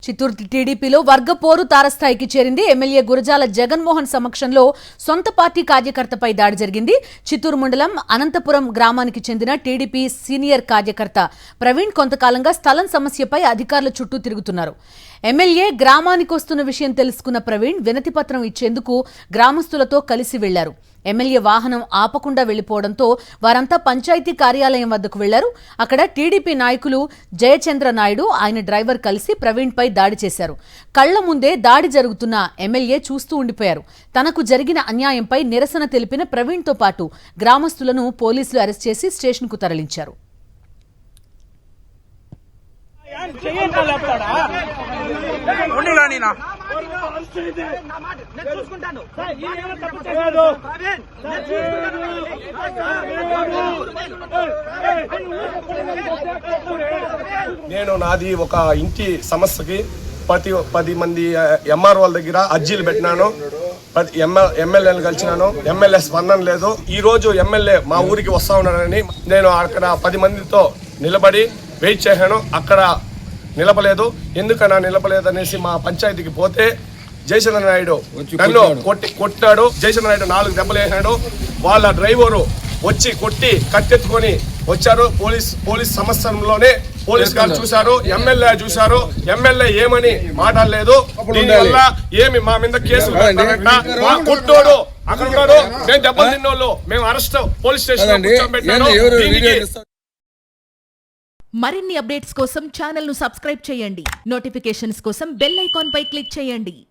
చిత్తూరు టీడీపీలో వర్గ పోరు తారస్థాయికి చేరింది. ఎమ్మెల్యే గురజాల జగన్మోహన్ సమక్షంలో సొంత పార్టీ కార్యకర్తపై దాడి జరిగింది. చిత్తూరు మండలం అనంతపురం గ్రామానికి చెందిన టీడీపీ సీనియర్ కార్యకర్త ప్రవీణ్ కొంతకాలంగా స్థలం సమస్యపై అధికారుల చుట్టూ తిరుగుతున్నారు. ఎమ్మెల్యే గ్రామానికి వస్తున్న విషయం తెలుసుకున్న ప్రవీణ్ వినతిపత్రం ఇచ్చేందుకు గ్రామస్తులతో కలిసి వెళ్లారు. ఎమ్మెల్యే వాహనం ఆపకుండా వెళ్లిపోవడంతో వారంతా పంచాయతీ కార్యాలయం వద్దకు వెళ్లారు. అక్కడ టీడీపీ నాయకులు జయచంద్ర నాయుడు, ఆయన డ్రైవర్ కలిసి ప్రవీణ్ పై దాడి చేశారు. కళ్ల ముందే దాడి జరుగుతున్న ఎమ్మెల్యే చూస్తూ ఉండిపోయారు. తనకు జరిగిన అన్యాయంపై నిరసన తెలిపిన ప్రవీణ్ తో పాటు గ్రామస్తులను పోలీసులు అరెస్ట్ చేసి స్టేషన్ కు తరలించారు. నేను నాది ఒక ఇంటి సమస్యకి 10 మంది ఎంఆర్ఓల దగ్గర అర్జీలు పెట్టినాను. ఎమ్మెల్యేలు కలిసినాను. ఎమ్మెల్యే స్పందన లేదు. ఈ రోజు ఎమ్మెల్యే మా ఊరికి వస్తా ఉన్నారని నేను అక్కడ 10 మందితో నిలబడి వెయిట్ చేశాను. అక్కడ నిలపలేదు. ఎందుకన్నా నిలపలేదనేసి మా పంచాయతీకి పోతే జయచంద్ర నాయుడు నన్ను కొట్టాడు. జయచంద్ర నాయుడు 4 దెబ్బలు వేసాడు. వాళ్ళ డ్రైవరు వచ్చి కొట్టి కట్టెత్తుకొని వచ్చారు. పోలీస్ సమస్యలోనే పోలీస్ గారు చూశారు, ఎమ్మెల్యే చూశారు. ఎమ్మెల్యే ఏమని మాట్లాడలేదు. దీనివల్ల ఏమి మా మీద కేసు కొట్టోడు అక్కడ ఉన్నాడు. మేము దెబ్బలు తిన్నోళ్ళు మేము అరెస్ట్ పోలీస్ స్టేషన్ కూర్చోబెట్టాను. మరిన్ని అప్డేట్స్ కోసం ఛానల్ ను సబ్స్క్రైబ్ చేయండి. నోటిఫికేషన్స్ కోసం బెల్ ఐకాన్ పై క్లిక్ చేయండి.